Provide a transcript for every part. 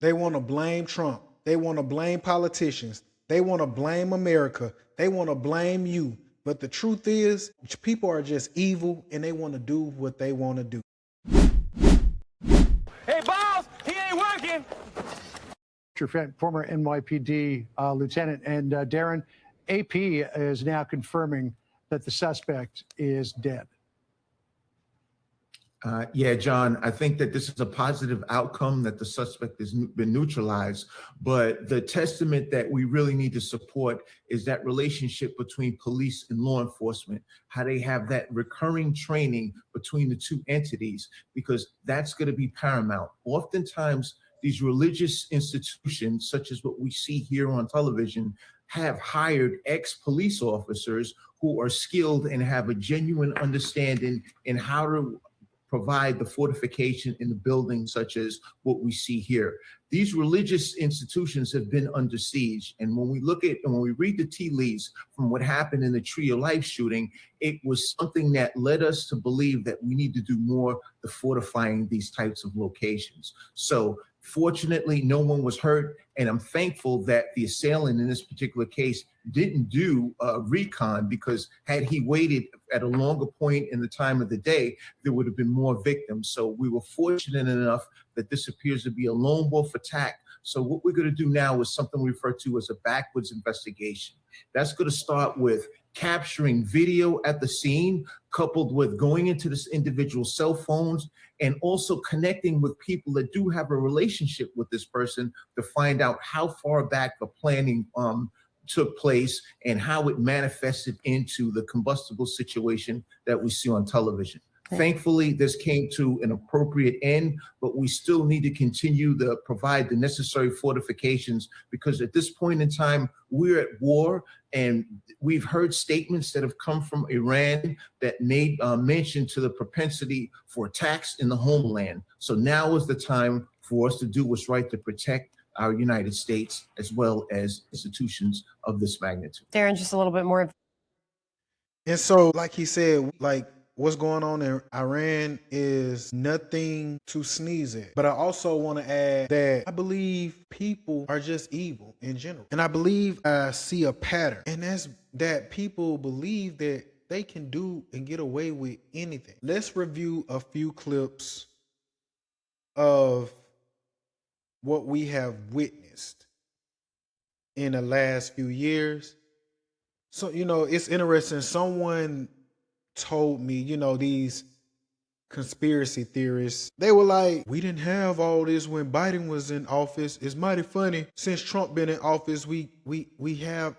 They want to blame Trump. They want to blame politicians. They want to blame America. They want to blame you. But the truth is, people are just evil and they want to do what they want to do. Hey, boss, he ain't working. Former NYPD lieutenant. And Darren, AP is now confirming that the suspect is dead. Yeah, John, I think that this is a positive outcome that the suspect has been neutralized. But the testament that we really need to support is that relationship between police and law enforcement, how they have that recurring training between the two entities, because that's going to be paramount. Oftentimes, these religious institutions, such as what we see here on television, have hired ex-police officers who are skilled and have a genuine understanding in how to provide the fortification in the building, such as what we see here. These religious institutions have been under siege. And when we look at and when we read the tea leaves from what happened in the Tree of Life shooting, it was something that led us to believe that we need to do more to fortifying these types of locations. So fortunately, no one was hurt. And I'm thankful that the assailant in this particular case didn't do recon, because had he waited at a longer point in the time of the day, there would have been more victims. So we were fortunate enough that this appears to be a lone wolf attack. So what we're going to do now is something we refer to as a backwards investigation. That's going to start with capturing video at the scene, coupled with going into this individual's cell phones and also connecting with people that do have a relationship with this person to find out how far back the planning took place and how it manifested into the combustible situation that we see on television. Thankfully, this came to an appropriate end, but we still need to continue to provide the necessary fortifications, because at this point in time, we're at war, and we've heard statements that have come from Iran that made mention to the propensity for attacks in the homeland. So now is the time for us to do what's right to protect our United States as well as institutions of this magnitude. Darren, just a little bit more. And so, like he said, what's going on in Iran is nothing to sneeze at. But I also want to add that I believe people are just evil in general. And I believe I see a pattern. And that's that people believe that they can do and get away with anything. Let's review a few clips of what we have witnessed in the last few years. So, it's interesting. Someone told me, these conspiracy theorists, they were like, we didn't have all this when Biden was in office. It's mighty funny. Since Trump been in office, we have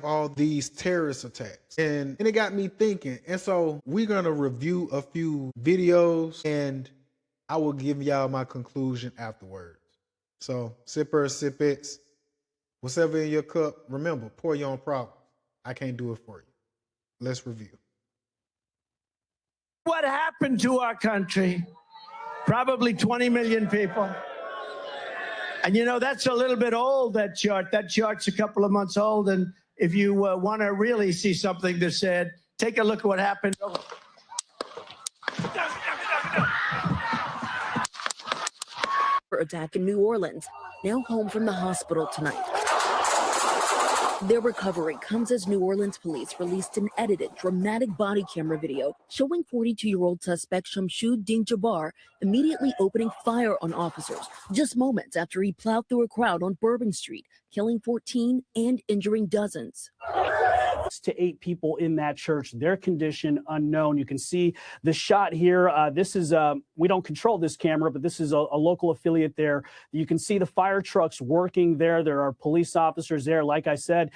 all these terrorist attacks. And it got me thinking. And so we're going to review a few videos and I will give y'all my conclusion afterwards. So sippers, sippets, whatever in your cup, remember, pour your own problem. I can't do it for you. Let's review. What happened to our country? Probably 20 million people. And that's a little bit old, that chart. That chart's a couple of months old. And if you want to really see something that's said, take a look at what happened. Attack in New Orleans, now home from the hospital tonight. Their recovery comes as New Orleans police released an edited, dramatic body camera video showing 42-year-old suspect Shamsud Din Jabbar immediately opening fire on officers just moments after he plowed through a crowd on Bourbon Street, killing 14 and injuring dozens. 6 to 8 people in that church, their condition unknown. You can see the shot here. This is, we don't control this camera, but this is a local affiliate there. You can see the fire trucks working there. There are police officers there. Like I said,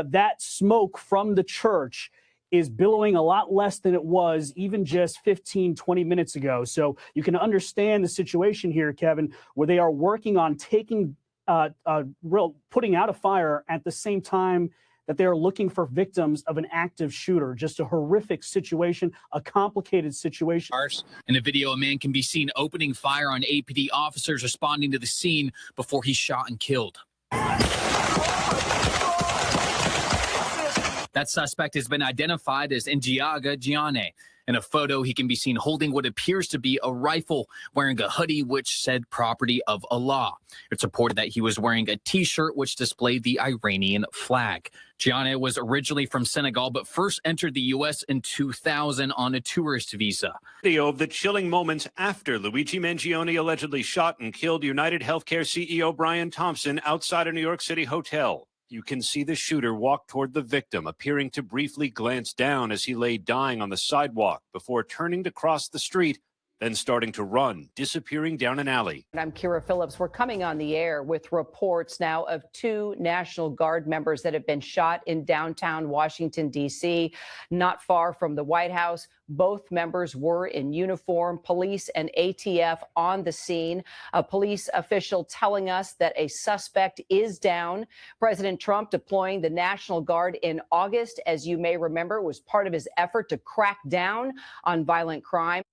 that smoke from the church is billowing a lot less than it was even just 15, 20 minutes ago. So you can understand the situation here, Kevin, where they are working on taking, putting out a fire at the same time that they are looking for victims of an active shooter. Just a horrific situation, a complicated situation. In the video, a man can be seen opening fire on APD officers responding to the scene before he's shot and killed. That suspect has been identified as Njiaga Gianne. In a photo, he can be seen holding what appears to be a rifle, wearing a hoodie which said property of Allah. It's reported that he was wearing a t-shirt which displayed the Iranian flag. Gianna was originally from Senegal, but first entered the U.S. in 2000 on a tourist visa. Video of the chilling moments after Luigi Mangione allegedly shot and killed United Healthcare CEO Brian Thompson outside a New York City hotel. You can see the shooter walk toward the victim, appearing to briefly glance down as he lay dying on the sidewalk before turning to cross the street, then starting to run, disappearing down an alley. I'm Kira Phillips. We're coming on the air with reports now of 2 National Guard members that have been shot in downtown Washington, D.C., not far from the White House. Both members were in uniform, police and ATF on the scene. A police official telling us that a suspect is down. President Trump deploying the National Guard in August, as you may remember, was part of his effort to crack down on violent crime.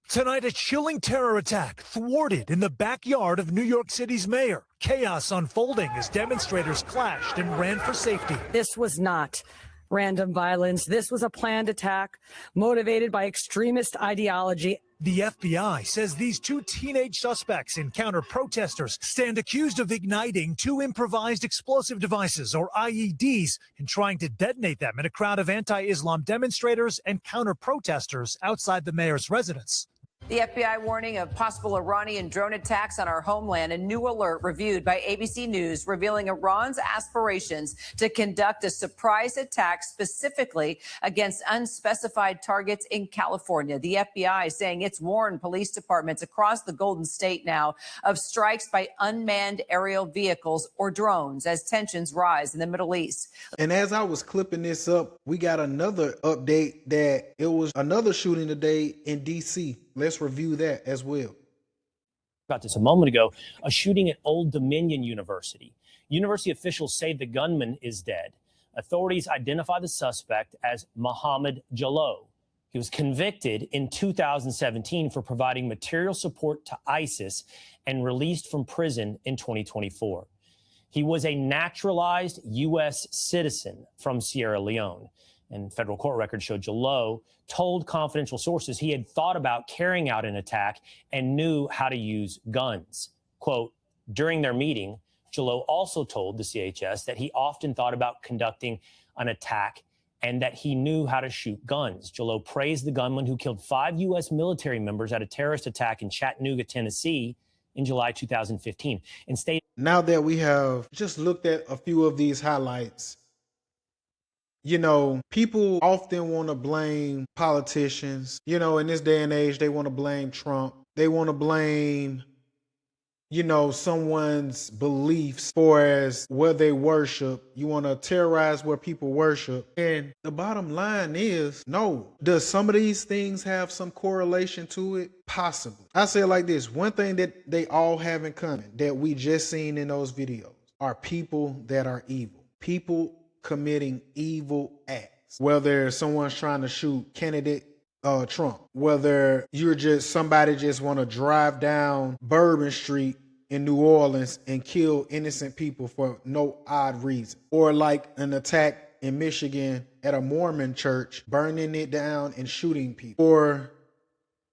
Tonight, a chilling terror attack thwarted in the backyard of New York City's mayor. Chaos unfolding as demonstrators clashed and ran for safety. This was not random violence. This was a planned attack motivated by extremist ideology. The FBI says these 2 teenage suspects in counter-protesters stand accused of igniting 2 improvised explosive devices, or IEDs, and trying to detonate them in a crowd of anti-Islam demonstrators and counter-protesters outside the mayor's residence. The FBI warning of possible Iranian drone attacks on our homeland. A new alert reviewed by ABC News revealing Iran's aspirations to conduct a surprise attack specifically against unspecified targets in California. The FBI saying it's warned police departments across the Golden State now of strikes by unmanned aerial vehicles or drones as tensions rise in the Middle East. And as I was clipping this up, we got another update that it was another shooting today in D.C. Let's review that as well. About this a moment ago, a shooting at Old Dominion University. University officials say the gunman is dead. Authorities identify the suspect as Mohammed Jallow. He was convicted in 2017 for providing material support to ISIS and released from prison in 2024. He was a naturalized U.S. citizen from Sierra Leone. And federal court records show Jallow told confidential sources he had thought about carrying out an attack and knew how to use guns. Quote, during their meeting, Jallow also told the CHS that he often thought about conducting an attack and that he knew how to shoot guns. Jallow praised the gunman who killed 5 U.S. military members at a terrorist attack in Chattanooga, Tennessee in July 2015. And stated, now that we have just looked at a few of these highlights, you know, people often want to blame politicians. You know, in this day and age, they want to blame Trump. They want to blame, you know, someone's beliefs for as where they worship. You want to terrorize where people worship. And the bottom line is, no. Does some of these things have some correlation to it? Possibly. I say it like this. One thing that they all have in common that we just seen in those videos are people that are evil. People committing evil acts. Whether someone's trying to shoot candidate Trump, whether you're just somebody just want to drive down Bourbon Street in New Orleans and kill innocent people for no odd reason, or like an attack in Michigan at a Mormon church, burning it down and shooting people, or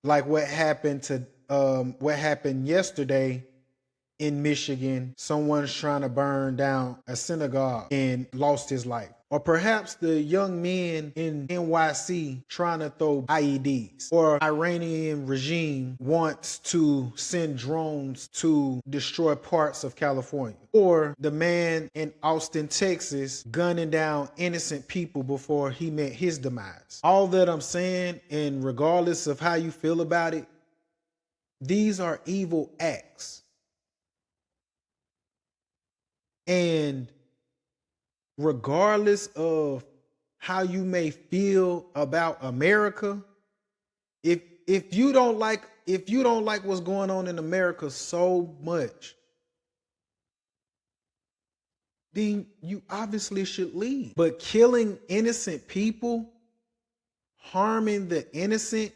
like what happened yesterday in Michigan, someone's trying to burn down a synagogue and lost his life. Or perhaps the young men in NYC trying to throw IEDs. Or Iranian regime wants to send drones to destroy parts of California. Or the man in Austin, Texas, gunning down innocent people before he met his demise. All that I'm saying, and regardless of how you feel about it, these are evil acts. And regardless of how you may feel about America, if you don't like what's going on in America so much, then you obviously should leave. But killing innocent people, harming the innocent,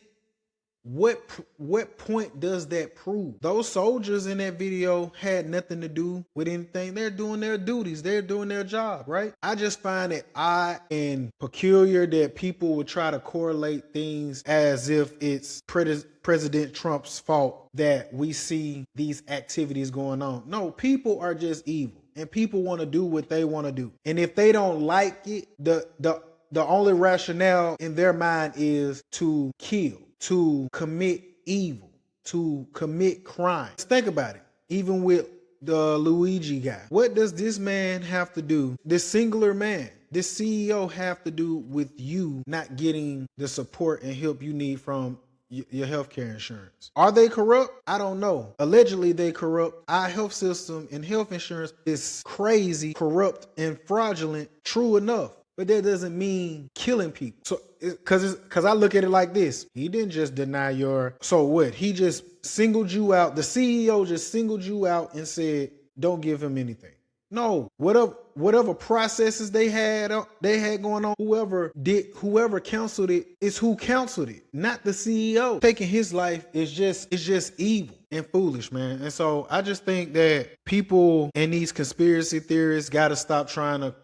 What point does that prove? Those soldiers in that video had nothing to do with anything. They're doing their duties. They're doing their job, right? I just find it odd and peculiar that people would try to correlate things as if it's President Trump's fault that we see these activities going on. No, people are just evil, and people want to do what they want to do. And if they don't like it, the only rationale in their mind is to kill, to commit evil, to commit crime. Think about it. Even with the Luigi guy, what does this man have to do, this singular man, this CEO have to do with you not getting the support and help you need from your healthcare insurance? Are they corrupt? I don't know. Allegedly, they corrupt. Our health system and health insurance is crazy, corrupt, and fraudulent. True enough. But that doesn't mean killing people. So, because I look at it like this. He didn't just deny your, so what? He just singled you out. The CEO just singled you out and said, don't give him anything. No, whatever processes they had going on, whoever counseled it is who counseled it, not the CEO. Taking his life is just evil and foolish, man. And so I just think that people and these conspiracy theorists got to stop trying to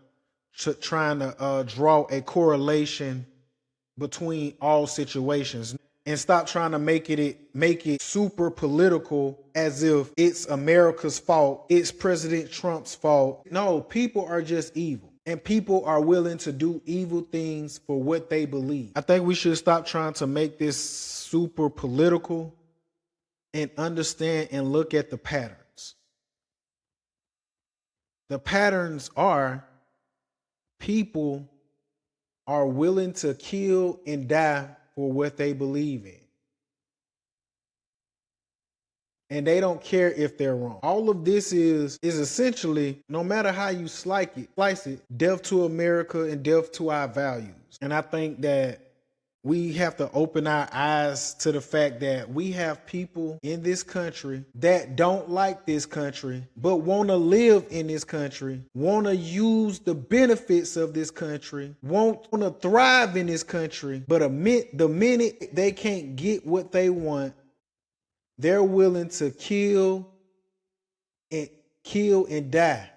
draw a correlation between all situations and stop trying to make it super political as if it's America's fault, it's President Trump's fault. No, people are just evil, and people are willing to do evil things for what they believe. I think we should stop trying to make this super political and understand and look at the patterns. The patterns are people are willing to kill and die for what they believe in. And they don't care if they're wrong. All of this is essentially, no matter how you slice it, death to America and death to our values. And I think that we have to open our eyes to the fact that we have people in this country that don't like this country, but want to live in this country, want to use the benefits of this country, want to thrive in this country, but the minute they can't get what they want, they're willing to kill and die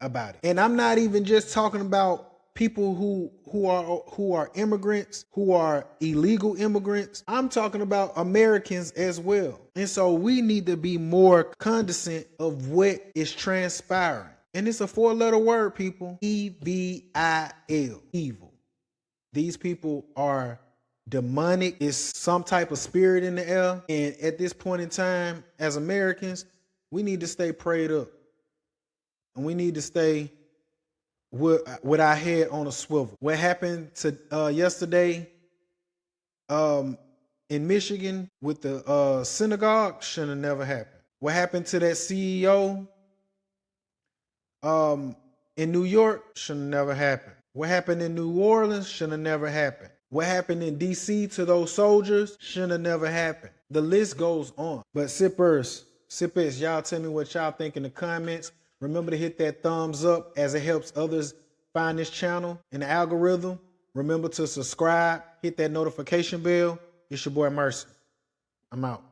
about it. And I'm not even just talking about people who are immigrants, who are illegal immigrants. I'm talking about Americans as well. And so we need to be more cognizant of what is transpiring. And it's a 4-letter word, people. E-V-I-L. Evil. These people are demonic. It's some type of spirit in the air. And at this point in time, as Americans, we need to stay prayed up. And we need to stay with our head on a swivel. What happened to yesterday in Michigan with the synagogue shouldn't have never happened. What happened to that CEO in New York shouldn't have never happened. What happened in New Orleans shouldn't have never happened. What happened in DC to those soldiers shouldn't have never happened. The list goes on. But sippers, y'all tell me what y'all think in the comments. Remember to hit that thumbs up as it helps others find this channel in the algorithm. Remember to subscribe, hit that notification bell. It's your boy Mercy. I'm out.